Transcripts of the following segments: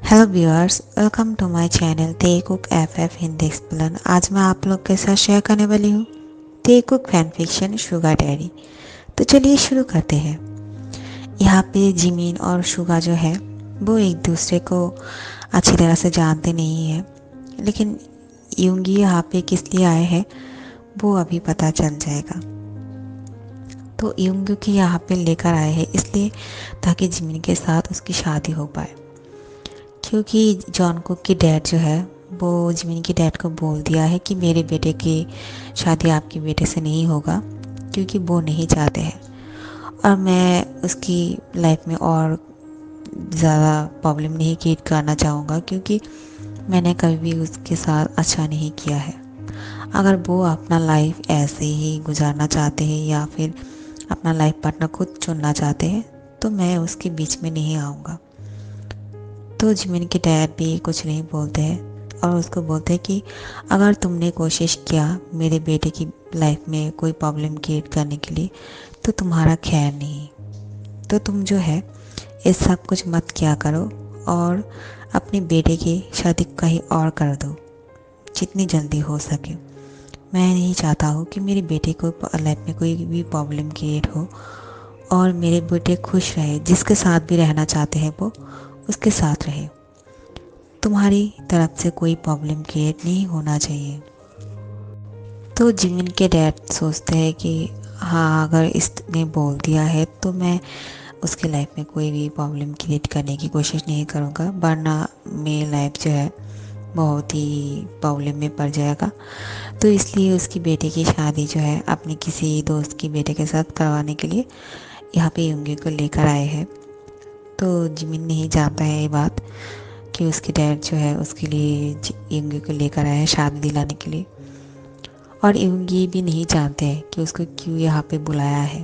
Hello viewers, welcome to my channel the cook of Hindi explain. आज मैं आप लोग के साथ शेयर करने वाली हूँ ते cook fan fiction Suga daddy. तो चलिए शुरू करते हैं। यहाँ पे जिमिन और शुगा जो है वो एक दूसरे को अच्छी तरह से जानते नहीं है, लेकिन यूंगी यहाँ पे किस लिए आए हैं वो अभी पता चल जाएगा। तो यूंगी की यहाँ पे लेकर आए हैं इसलिए ताकि जिमिन के साथ उसकी शादी हो पाए, क्योंकि जॉन कुक की डैड जो है वो जिमिन की डैड को बोल दिया है कि मेरे बेटे की शादी आपके बेटे से नहीं होगा, क्योंकि वो नहीं चाहते हैं और मैं उसकी लाइफ में और ज़्यादा प्रॉब्लम नहीं क्रिएट करना चाहूँगा, क्योंकि मैंने कभी भी उसके साथ अच्छा नहीं किया है। अगर वो अपना लाइफ ऐसे ही गुजारना चाहते हैं या फिर अपना लाइफ पार्टनर खुद चुनना चाहते हैं तो मैं उसके बीच में नहीं आऊँगा। तो जिमिन के डैड भी कुछ नहीं बोलते हैं और उसको बोलते हैं कि अगर तुमने कोशिश किया मेरे बेटे की लाइफ में कोई प्रॉब्लम क्रिएट करने के लिए तो तुम्हारा खैर नहीं। तो तुम जो है ये सब कुछ मत किया करो और अपने बेटे की शादी कहीं और कर दो जितनी जल्दी हो सके। मैं नहीं चाहता हूँ कि मेरे बेटे को लाइफ में कोई भी प्रॉब्लम क्रिएट हो और मेरे बेटे खुश रहे, जिसके साथ भी रहना चाहते हैं वो उसके साथ रहे। तुम्हारी तरफ से कोई प्रॉब्लम क्रिएट नहीं होना चाहिए। तो जिमिन के डैड सोचते हैं कि हाँ, अगर इसने बोल दिया है तो मैं उसके लाइफ में कोई भी प्रॉब्लम क्रिएट करने की कोशिश नहीं करूँगा, वरना मेरी लाइफ जो है बहुत ही प्रॉब्लम में पड़ जाएगा। तो इसलिए उसकी बेटे की शादी जो है अपने किसी दोस्त की बेटे के साथ करवाने के लिए यहाँ पे यूंगी को लेकर आए हैं। तो जिमिन नहीं जानता है ये बात कि उसके डैड जो है उसके लिए यूंगी को लेकर आए हैं शादी दिलाने के लिए, और यूंगी भी नहीं जानते हैं कि उसको क्यों यहाँ पे बुलाया है।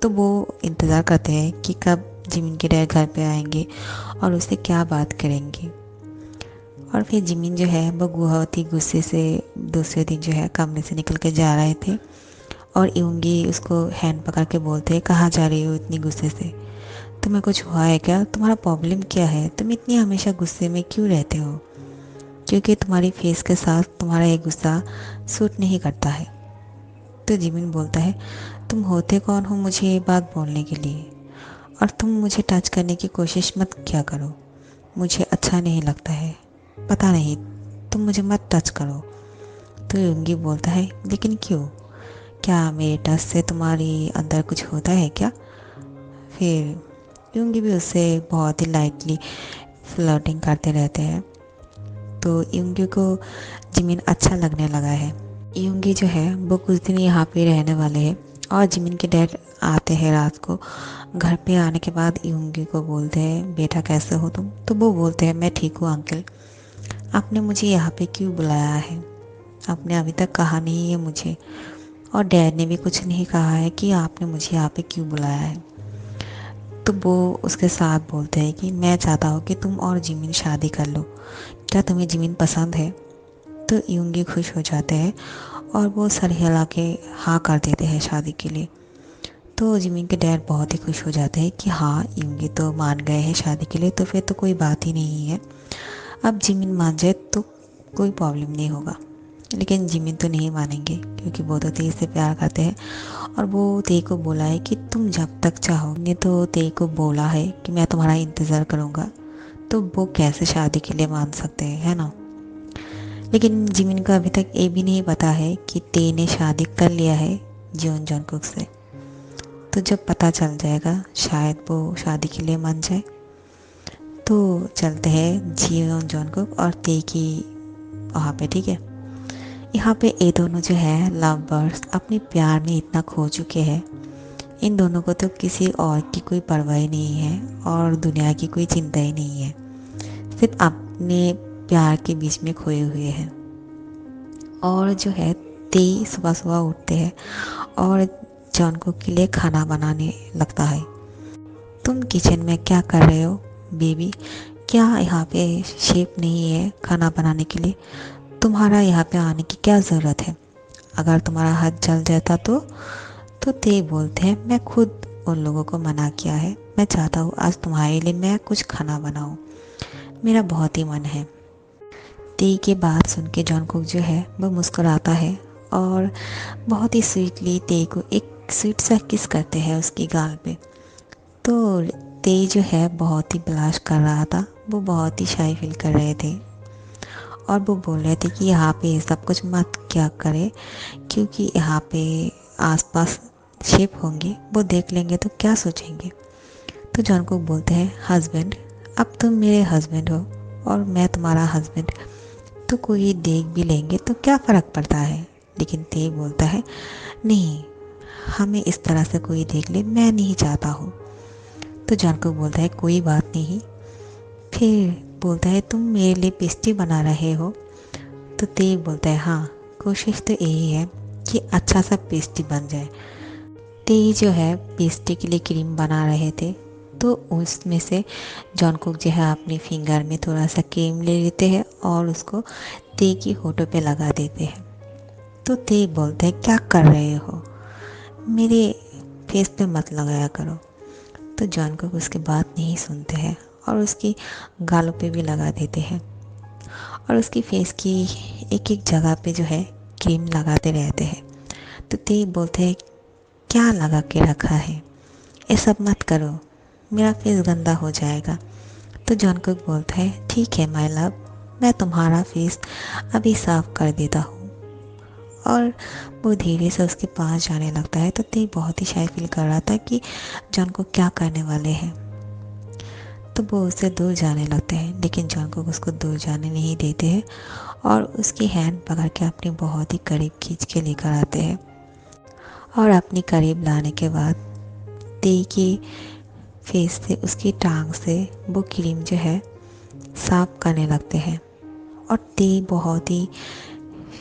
तो वो इंतज़ार करते हैं कि कब जिमिन के डैड घर पे आएंगे और उससे क्या बात करेंगे। और फिर जिमिन जो है वो बहुत ही गुस्से से दूसरे दिन जो है कमरे से निकल के जा रहे थे और यूंगी उसको हैंड पकड़ के बोलते हैं कहाँ जा रही हो इतनी गुस्से से, तुम्हें कुछ हुआ है क्या, तुम्हारा प्रॉब्लम क्या है, तुम इतनी हमेशा गुस्से में क्यों रहते हो, क्योंकि तुम्हारी फेस के साथ तुम्हारा ये गुस्सा सूट नहीं करता है। तो जिमिन बोलता है तुम होते कौन हो मुझे ये बात बोलने के लिए, और तुम मुझे टच करने की कोशिश मत किया करो, मुझे अच्छा नहीं लगता है, पता नहीं, तुम मुझे मत टच करो। तो युंगी बोलता है लेकिन क्यों, क्या मेरे टच से तुम्हारी अंदर कुछ होता है क्या। फिर युंगी भी उससे बहुत ही लाइटली फ्लर्टिंग करते रहते हैं। तो युंगी को जिमिन अच्छा लगने लगा है। युंगी जो है वो कुछ दिन यहाँ पे रहने वाले हैं और जिमिन के डैड आते हैं रात को। घर पे आने के बाद युंगी को बोलते हैं बेटा कैसे हो तुम, तो वो बोलते हैं मैं ठीक हूँ अंकल, आपने मुझे यहाँ पे क्यों बुलाया है, आपने अभी तक कहा नहीं है मुझे, और डैड ने भी कुछ नहीं कहा है कि आपने मुझे यहाँ पे क्यों बुलाया है। तो वो उसके साथ बोलते हैं कि मैं चाहता हूँ कि तुम और जिमिन शादी कर लो, क्या तुम्हें जिमिन पसंद है। तो यूंगी खुश हो जाते हैं और वो सर हिला के हाँ कर देते हैं शादी के लिए। तो जिमिन के डैड बहुत ही खुश हो जाते हैं कि हाँ यूंगी तो मान गए हैं शादी के लिए, तो फिर तो कोई बात ही नहीं है, अब जिमिन मान जाए तो कोई प्रॉब्लम नहीं होगा। लेकिन जिमिन तो नहीं मानेंगे क्योंकि वो तो तेई से प्यार करते हैं और वो तेई को बोला है कि तुम जब तक चाहो, ने तो तेई को बोला है कि मैं तुम्हारा इंतज़ार करूँगा, तो वो कैसे शादी के लिए मान सकते हैं, है ना। लेकिन जिमिन को अभी तक ये भी नहीं पता है कि ते ने शादी कर लिया है जियोन जॉनकुक से। तो जब पता चल जाएगा शायद वो शादी के लिए मान जाए। तो चलते हैं जियोन जॉनकुक और ते की वहाँ पे, ठीक है। यहाँ पे ये दोनों जो है लव बर्ड्स अपने प्यार में इतना खो चुके हैं, इन दोनों को तो किसी और की कोई परवाह ही नहीं है और दुनिया की कोई चिंता ही नहीं है, सिर्फ अपने प्यार के बीच में खोए हुए हैं। और जो है ते सुबह सुबह उठते हैं और जॉनकुक के लिए खाना बनाने लगता है। तुम किचन में क्या कर रहे हो बेबी, क्या यहाँ पे शेफ नहीं है खाना बनाने के लिए, तुम्हारा यहाँ पे आने की क्या ज़रूरत है, अगर तुम्हारा हाथ जल जाता तो ते बोलते हैं मैं खुद उन लोगों को मना किया है, मैं चाहता हूँ आज तुम्हारे लिए मैं कुछ खाना बनाऊँ, मेरा बहुत ही मन है। ते की बात सुन के जॉनकुक जो है वो मुस्कुराता है और बहुत ही स्वीटली ते को एक स्वीट सा किस करते हैं उसकी गाल पे। तो ते जो है बहुत ही ब्लाश कर रहा था, वो बहुत ही शाई फील कर रहे थे और वो बोल रहे थे कि यहाँ पे सब कुछ मत क्या करे, क्योंकि यहाँ पे आसपास शिप होंगे, वो देख लेंगे तो क्या सोचेंगे। तो जॉनकुक बोलते हैं, हस्बैंड, अब तुम मेरे हस्बैंड हो और मैं तुम्हारा हस्बैंड, तो कोई देख भी लेंगे तो क्या फ़र्क पड़ता है। लेकिन ते बोलता है, नहीं, हमें इस तरह से कोई देख ले मैं नहीं चाहता हूँ। तो जॉनकुक बोलता है, कोई बात नहीं। फिर बोलता है, तुम मेरे लिए पेस्ट्री बना रहे हो। तो ते बोलता है, हाँ, कोशिश तो यही है कि अच्छा सा पेस्ट्री बन जाए। ते जो है पेस्ट्री के लिए क्रीम बना रहे थे, तो उसमें से जॉनकुक जो है अपनी फिंगर में थोड़ा सा क्रीम ले लेते हैं और उसको ते की होठों पे लगा देते हैं। तो ते बोलते हैं, क्या कर रहे हो, मेरे फेस पे मत लगाया करो। तो जॉनकुक उसकी बात नहीं सुनते हैं और उसकी गालों पे भी लगा देते हैं और उसकी फेस की एक एक जगह पे जो है क्रीम लगाते रहते हैं। तो ते बोलते हैं, क्या लगा के रखा है, ये सब मत करो, मेरा फेस गंदा हो जाएगा। तो जॉनकुक बोलता है, ठीक है माय लव, मैं तुम्हारा फेस अभी साफ कर देता हूँ। और वो धीरे से उसके पास जाने लगता है। तो ते बहुत ही शाय फील कर रहा था कि जॉनकुक क्या करने वाले हैं। तो वो उससे दूर जाने लगते हैं, लेकिन जॉनकुक उसको दूर जाने नहीं देते हैं और उसकी हैंड पकड़ के अपनी बहुत ही करीब खींच के लेकर आते हैं। और अपनी करीब लाने के बाद ते की फेस से, उसकी टांग से वो क्रीम जो है साफ करने लगते हैं। और ते बहुत ही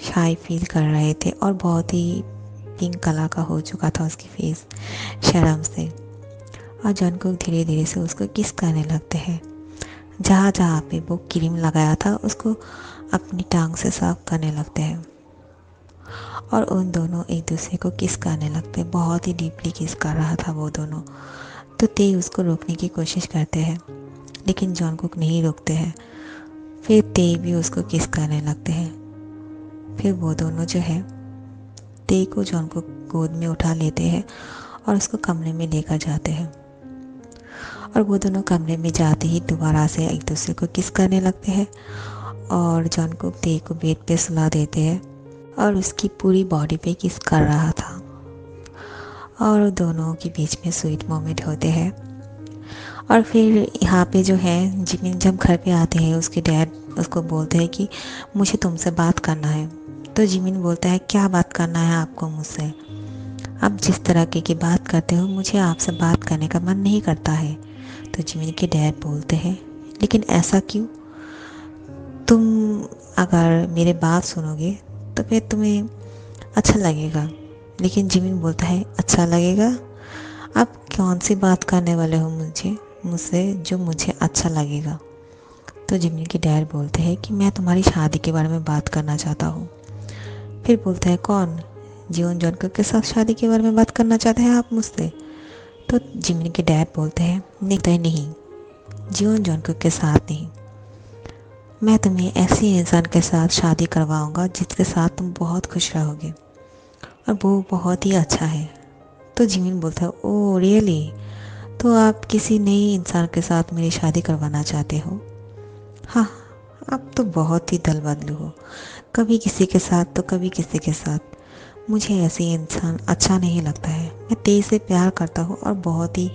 शाय फील कर रहे थे और बहुत ही पिंक कलर का हो चुका था उसकी फेस शर्म से। और जॉनकुक धीरे धीरे से उसको किस करने लगते हैं, जहाँ जहाँ पे वो क्रीम लगाया था उसको अपनी टांग से साफ करने लगते हैं और उन दोनों एक दूसरे को किस करने लगते हैं। बहुत ही डीपली किस कर रहा था वो दोनों। तो ते उसको रोकने की कोशिश करते हैं, लेकिन जॉनकुक नहीं रोकते हैं। फिर ते भी उसको किस करने लगते हैं। फिर वो दोनों जो है ते को जॉनकुक गोद में उठा लेते हैं और उसको कमरे में लेकर जाते हैं। और वो दोनों कमरे में जाते ही दोबारा से एक दूसरे को किस करने लगते हैं और जॉनकुक ते को बेड पे सुला देते हैं और उसकी पूरी बॉडी पे किस कर रहा था और दोनों के बीच में स्वीट मोमेंट होते हैं। और फिर यहाँ पे जो है जिमिन जब घर पे आते हैं, उसके डैड उसको बोलते हैं कि मुझे तुमसे बात करना है। तो जिमिन बोलता है, क्या बात करना है आपको मुझसे, आप जिस तरह की बात करते हो मुझे आपसे बात करने का मन नहीं करता है। तो जिमिन के डैड बोलते हैं, लेकिन ऐसा क्यों, तुम अगर मेरे बात सुनोगे तो फिर तुम्हें अच्छा लगेगा। लेकिन जिमिन बोलता है, अच्छा लगेगा, आप कौन सी बात करने वाले हो मुझसे जो मुझे अच्छा लगेगा। तो जिमिन के डैड बोलते हैं कि मैं तुम्हारी शादी के बारे में बात करना चाहता हूँ। फिर बोलता है, कौन, जीवन जॉनकुक के साथ शादी के बारे में बात करना चाहते हैं आप मुझसे। तो जिमिन के डैड बोलते हैं, नहीं, जीवन जॉनकुक के साथ नहीं, मैं तुम्हें ऐसे इंसान के साथ शादी करवाऊंगा जिसके साथ तुम बहुत खुश रहोगे और वो बहुत ही अच्छा है। तो जिमिन बोलता है, ओह रियली, तो आप किसी नए इंसान के साथ मेरी शादी करवाना चाहते हो। हाँ, आप तो बहुत ही दल बदलू हो, कभी किसी के साथ तो कभी किसी के साथ। मुझे ऐसे इंसान अच्छा नहीं लगता है। मैं तेज से प्यार करता हूँ और बहुत ही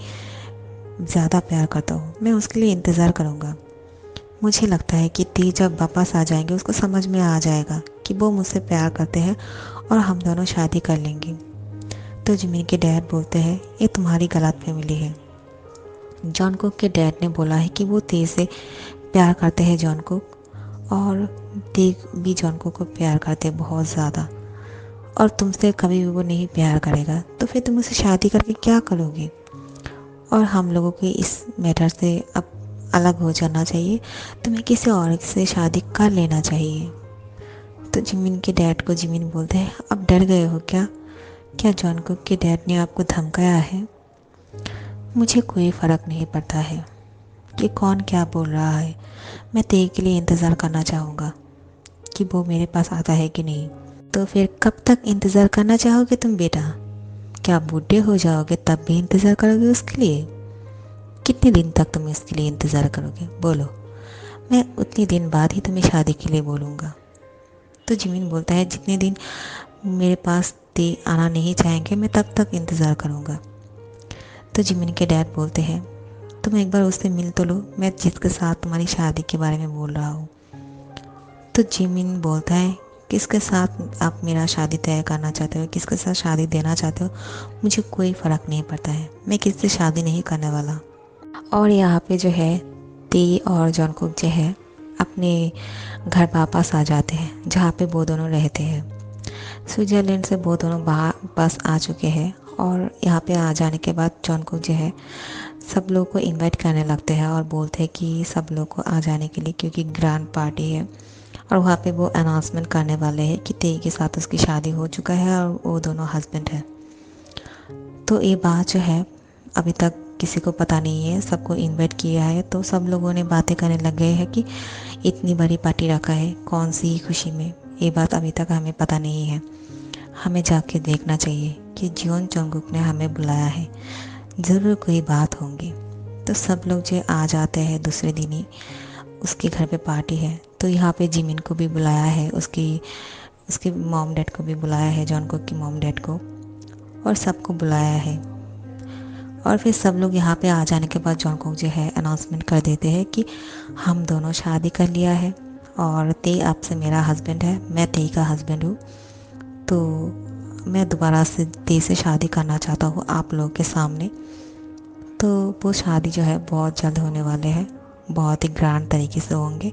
ज़्यादा प्यार करता हूँ। मैं उसके लिए इंतज़ार करूँगा। मुझे लगता है कि तेज जब वापस आ जाएंगे उसको समझ में आ जाएगा कि वो मुझसे प्यार करते हैं और हम दोनों शादी कर लेंगे। तो जिमिन के डैड बोलते हैं, ये तुम्हारी गलतफहमी है। जॉनकुक के डैड ने बोला है कि वो तेज से प्यार करते हैं जॉनकुक और तेज भी जॉनकुक को प्यार करते हैं बहुत ज़्यादा, और तुमसे कभी भी वो नहीं प्यार करेगा, तो फिर तुम उससे शादी करके क्या करोगे। और हम लोगों के इस मैटर से अब अलग हो जाना चाहिए, तुम्हें किसी और से शादी कर लेना चाहिए। तो जिमिन के डैड को जिमिन बोलते हैं, अब डर गए हो क्या, क्या जॉनकुक के डैड ने आपको धमकाया है। मुझे कोई फ़र्क नहीं पड़ता है, कि कौन क्या बोल रहा है, मैं तेरे के लिए इंतज़ार करना चाहूँगा कि वो मेरे पास आता है कि नहीं। तो फिर कब तक इंतज़ार करना चाहोगे तुम बेटा? क्या बूढ़े हो जाओगे तब भी इंतज़ार करोगे उसके लिए? कितने दिन तक तुम इसके लिए इंतज़ार करोगे बोलो? मैं उतने दिन बाद ही तुम्हें शादी के लिए बोलूँगा। तो जिमिन बोलता है जितने दिन मेरे पास ते आना नहीं चाहेंगे मैं तब तक इंतज़ार करूँगा। तो जिमिन के डैड बोलते हैं तुम एक बार उससे मिल तो लो, मैं जिसके साथ तुम्हारी शादी के बारे में बोल रहा हूँ। तो जिमिन बोलता है किसके साथ आप मेरा शादी तय करना चाहते हो, किसके साथ शादी देना चाहते हो, मुझे कोई फ़र्क नहीं पड़ता है, मैं किससे शादी नहीं करने वाला। और यहाँ पे जो है ती और जॉनकुक जो है अपने घर वापस आ जाते हैं जहाँ पे वो दोनों रहते हैं। स्विट्ज़रलैंड से वो दोनों वापस आ चुके हैं और यहाँ पे आ जाने के बाद जॉनकुक जो है सब लोग को इनवाइट करने लगते हैं और बोलते हैं कि सब लोग को आ जाने के लिए, क्योंकि ग्रैंड पार्टी है और वहाँ पे वो अनाउंसमेंट करने वाले हैं कि तेई के साथ उसकी शादी हो चुका है और वो दोनों हस्बैंड हैं। तो ये बात जो है अभी तक किसी को पता नहीं है, सबको इनवाइट किया है तो सब लोगों ने बातें करने लग गए हैं कि इतनी बड़ी पार्टी रखा है कौन सी खुशी में, ये बात अभी तक हमें पता नहीं है, हमें जाके देखना चाहिए कि जियोन जंगकुक ने हमें बुलाया है, ज़रूर कोई बात होंगी। तो सब लोग जो आ जाते हैं दूसरे दिन ही, उसके घर पे पार्टी है तो यहाँ पे जिमिन को भी बुलाया है, उसके मॉम डैड को भी बुलाया है, जॉनकुक की मॉम डैड को, और सबको बुलाया है। और फिर सब लोग यहाँ पे आ जाने के बाद जॉनकुक जो है अनाउंसमेंट कर देते हैं कि हम दोनों शादी कर लिया है और ते आपसे मेरा हस्बैंड है, मैं ते का हस्बैंड हूँ, तो मैं दोबारा से ते से शादी करना चाहता हूँ आप लोगों के सामने। तो वो शादी जो है बहुत जल्द होने वाले हैं, बहुत ही ग्रैंड तरीके से होंगे,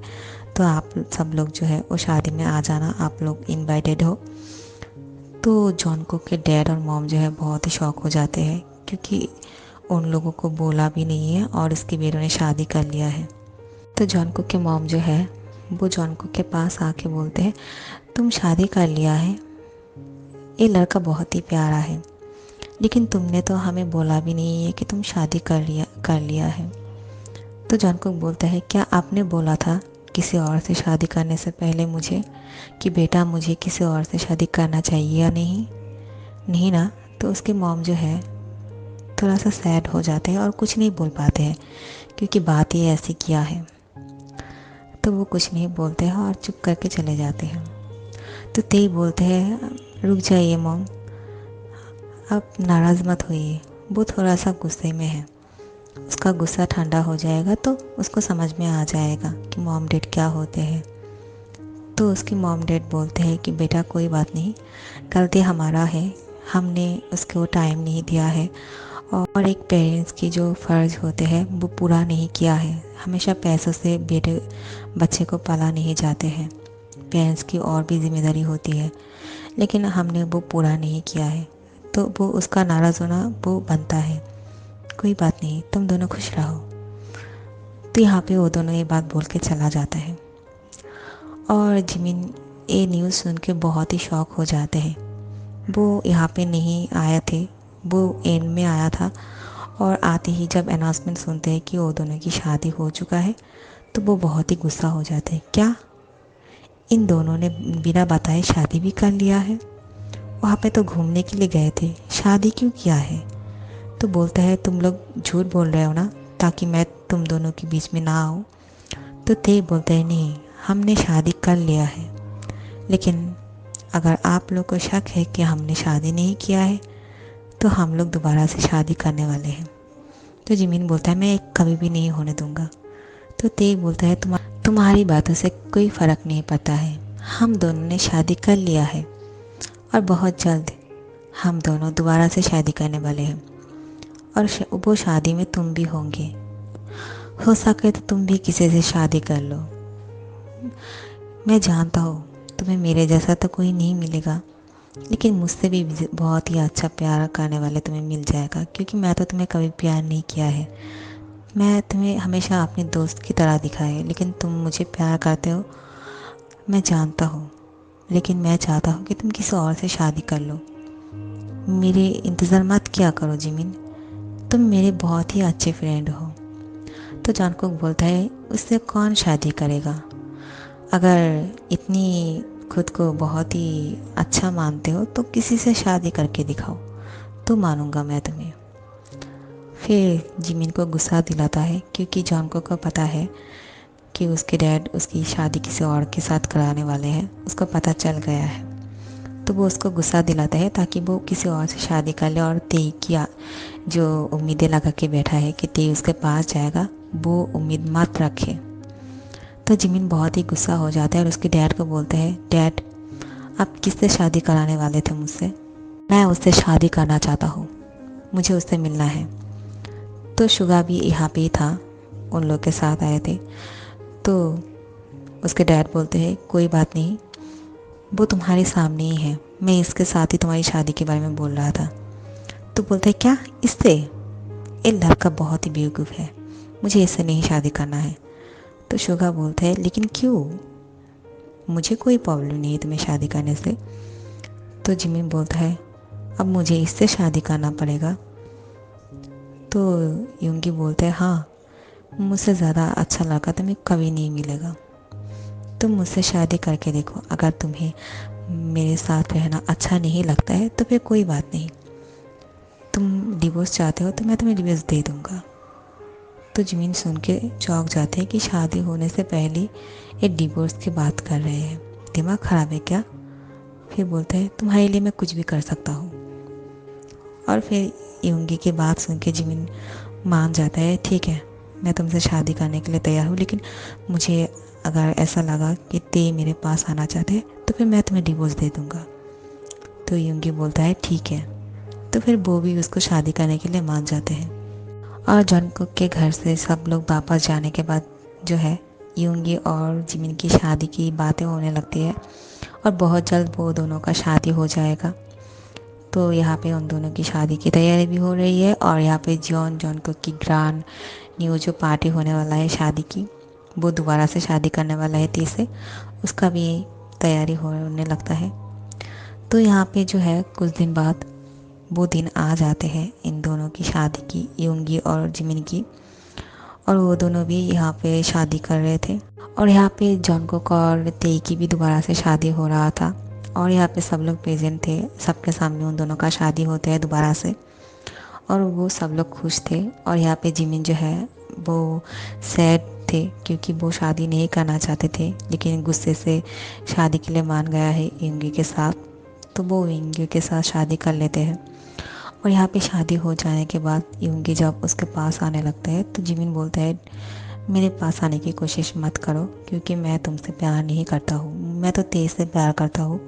तो आप सब लोग जो है वो शादी में आ जाना, आप लोग इनवाइटेड हो। तो जॉनकुक के डैड और मॉम जो है बहुत ही शॉक हो जाते हैं क्योंकि उन लोगों को बोला भी नहीं है और इसकी बेटों ने शादी कर लिया है। तो जॉनकुक के मॉम जो है वो जॉनकुक के पास आके बोलते हैं तुम शादी कर लिया है, ये लड़का बहुत ही प्यारा है, लेकिन तुमने तो हमें बोला भी नहीं है कि तुम शादी कर लिया है। तो जॉनकुक बोलता है क्या आपने बोला था किसी और से शादी करने से पहले मुझे कि बेटा मुझे किसी और से शादी करना चाहिए या नहीं? नहीं ना। तो उसके मॉम जो है थोड़ा सा सैड हो जाते हैं और कुछ नहीं बोल पाते हैं क्योंकि बात ही ऐसी किया है। तो वो कुछ नहीं बोलते हैं और चुप करके चले जाते हैं। तो तेई बोलते हैं रुक जाइए मॉम, आप नाराज़ मत होइए, वो थोड़ा सा गुस्से में है, उसका गुस्सा ठंडा हो जाएगा तो उसको समझ में आ जाएगा कि मॉम डैड क्या होते हैं। तो उसकी मॉम डैड बोलते हैं कि बेटा कोई बात नहीं, गलती हमारा है, हमने उसको टाइम नहीं दिया है और एक पेरेंट्स की जो फ़र्ज़ होते हैं वो पूरा नहीं किया है। हमेशा पैसों से बच्चे को पाला नहीं जाते हैं, पेरेंट्स की और भी ज़िम्मेदारी होती है, लेकिन हमने वो पूरा नहीं किया है, तो वो उसका नाराज़ होना वो बनता है। कोई बात नहीं, तुम दोनों खुश रहो। तो यहाँ पे वो दोनों ये बात बोल के चला जाता है और जिमिन ये न्यूज़ सुन के बहुत ही शॉक हो जाते हैं। वो यहाँ पे नहीं आए थे, वो एंड में आया था और आते ही जब अनाउंसमेंट सुनते हैं कि वो दोनों की शादी हो चुका है तो वो बहुत ही गुस्सा हो जाते हैं। क्या इन दोनों ने बिना बताए शादी भी कर लिया है? वहाँ पे तो घूमने के लिए गए थे, शादी क्यों किया है? तो बोलता है तुम लोग झूठ बोल रहे हो ना ताकि मैं तुम दोनों के बीच में ना आऊँ। तो ते बोलते हैं नहीं, हमने शादी कर लिया है, लेकिन अगर आप लोग को शक है कि हमने शादी नहीं किया है तो हम लोग दोबारा से शादी करने वाले हैं। तो जिमिन बोलता है मैं कभी भी नहीं होने दूंगा। तो ते बोलता है तुम्हारी बातों से कोई फ़र्क नहीं पड़ता है, हम दोनों ने शादी कर लिया है और बहुत जल्द हम दोनों दोबारा से शादी करने वाले हैं और वो शादी में तुम भी होंगे, हो सके तो तुम भी किसी से शादी कर लो। मैं जानता हूँ तुम्हें मेरे जैसा तो कोई नहीं मिलेगा, लेकिन मुझसे भी बहुत ही अच्छा प्यार करने वाले तुम्हें मिल जाएगा, क्योंकि मैं तो तुम्हें कभी प्यार नहीं किया है, मैं तुम्हें हमेशा अपने दोस्त की तरह दिखा है, लेकिन तुम मुझे प्यार करते हो मैं जानता हूँ, लेकिन मैं चाहता हूँ कि तुम किसी और से शादी कर लो। मेरे इंतज़ार मत किया करो जिमिन, तुम मेरे बहुत ही अच्छे फ्रेंड हो। तो जॉनकुक बोलता है उससे कौन शादी करेगा। अगर इतनी खुद को बहुत ही अच्छा मानते हो तो किसी से शादी करके दिखाओ, तो मानूंगा मैं तुम्हें। फिर जिमिन को गुस्सा दिलाता है क्योंकि जॉनकुक को पता है कि उसके डैड उसकी शादी किसी और के साथ कराने वाले हैं, उसको पता चल गया है। तो वो उसको गुस्सा दिलाता है ताकि वो किसी और से शादी कर ले, और तेई की जो उम्मीदें लगा के बैठा है कि तेई उसके पास जाएगा, वो उम्मीद मत रखे। तो जिमिन बहुत ही गुस्सा हो जाता है और उसके डैड को बोलता है, डैड आप किससे शादी कराने वाले थे मुझसे? मैं उससे शादी करना चाहता हूँ, मुझे उससे मिलना है। तो शुगा भी यहाँ पे ही था, उन लोग के साथ आए थे। तो उसके डैड बोलते हैं कोई बात नहीं, वो तुम्हारे सामने ही है, मैं इसके साथ ही तुम्हारी शादी के बारे में बोल रहा था। तो बोलते हैं क्या इससे? ये लड़का बहुत ही बेवकूफ़ है, मुझे इससे नहीं शादी करना है। तो शुगा बोलता है लेकिन क्यों? मुझे कोई प्रॉब्लम नहीं है तुम्हें शादी करने से। तो जिमिन बोलता है अब मुझे इससे शादी करना पड़ेगा। तो यूंगी बोलते हैं हाँ, मुझसे ज़्यादा अच्छा लड़का तुम्हें कभी नहीं मिलेगा, तुम मुझसे शादी करके देखो, अगर तुम्हें मेरे साथ रहना अच्छा नहीं लगता है तो फिर कोई बात नहीं, तुम डिवोर्स चाहते हो तो मैं तुम्हें डिवोर्स दे दूँगा। तो जिमिन सुन के चौंक जाते हैं कि शादी होने से पहले ये डिवोर्स की बात कर रहे हैं, दिमाग ख़राब है क्या? फिर बोलते हैं तुम्हारे लिए मैं कुछ भी कर सकता हूँ। और फिर यूंगी की बात सुन के जिमिन मान जाता है, ठीक है मैं तुमसे शादी करने के लिए तैयार हूँ, लेकिन मुझे अगर ऐसा लगा कि ते मेरे पास आना चाहते हैं तो फिर मैं तुम्हें डिवोर्स दे दूँगा। तो यूंगी बोलता है ठीक है। तो फिर वो भी उसको शादी करने के लिए मान जाते हैं। और जॉनकुक के घर से सब लोग वापस जाने के बाद जो है यूंगी और जिमिन की शादी की बातें होने लगती है, और बहुत जल्द वो दोनों का शादी हो जाएगा। तो यहाँ पे उन दोनों की शादी की तैयारी भी हो रही है, और यहाँ पे जॉनकुक की ग्रांड न्यू जो पार्टी होने वाला है शादी की, वो दोबारा से शादी करने वाला है ती से, उसका भी तैयारी होने लगता है। तो यहाँ पे जो है कुछ दिन बाद वो दिन आ जाते हैं इन दोनों की शादी की, यूंगी और जिमिन की। और वो दोनों भी यहाँ पे शादी कर रहे थे, और यहाँ पे जॉनकुक और तेई की भी दोबारा से शादी हो रहा था, और यहाँ पे सब लोग प्रेजेंट थे, सबके सामने उन दोनों का शादी होता है दोबारा से, और वो सब लोग खुश थे। और यहाँ पे जिमिन जो है वो सैड थे क्योंकि वो शादी नहीं करना चाहते थे, लेकिन गुस्से से शादी के लिए मान गया है यूंगी के साथ, तो वो यूंगी के साथ शादी कर लेते हैं। और यहाँ पे शादी हो जाने के बाद यूंगी जब उसके पास आने लगता है तो जिमिन बोलता है मेरे पास आने की कोशिश मत करो क्योंकि मैं तुमसे प्यार नहीं करता हूँ, मैं तो तेज से प्यार करता हूँ,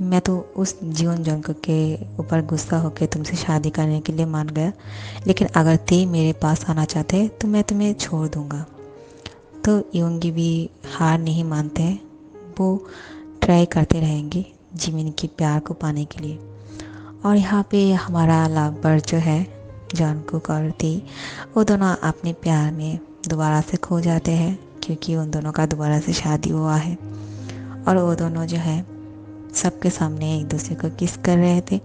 मैं तो उस जीवन जंग के ऊपर गुस्सा होकर तुमसे शादी करने के लिए मान गया, लेकिन अगर ते मेरे पास आना चाहते तो मैं तुम्हें छोड़ दूँगा। तो यूंगी भी हार नहीं मानते हैं, वो ट्राई करते रहेंगे जिमिन की प्यार को पाने के लिए। और यहाँ पे हमारा लव बर्ड जो है जॉनकुक और ती, वो दोनों अपने प्यार में दोबारा से खो जाते हैं क्योंकि उन दोनों का दोबारा से शादी हुआ है। और वो दोनों जो है सबके सामने एक दूसरे को किस कर रहे थे,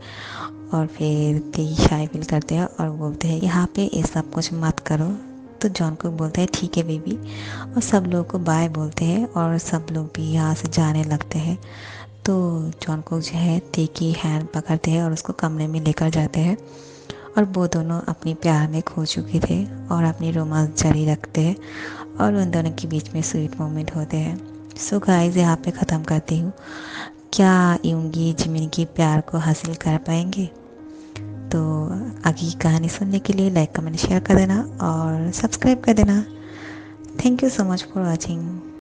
और फिर ती शाय फील करते हैं और बोलते हैं यहाँ पे ये सब कुछ मत करो। तो जॉनकुक बोलता है ठीक है बेबी, और सब लोगों को बाय बोलते हैं और सब लोग भी यहाँ से जाने लगते हैं। तो जॉनकुक जो है ती की हैंड पकड़ते हैं और उसको कमरे में लेकर जाते हैं, और वो दोनों अपनी प्यार में खो चुके थे और अपनी रोमांस जारी रखते हैं, और उन दोनों के बीच में स्वीट मोमेंट होते हैं। सो गाइस यहाँ पे ख़त्म करती हूँ। क्या यूंगी जिमिन की प्यार को हासिल कर पाएंगे? तो आगे की कहानी सुनने के लिए लाइक कमेंट शेयर कर देना और सब्सक्राइब कर देना। Thank you so much for watching.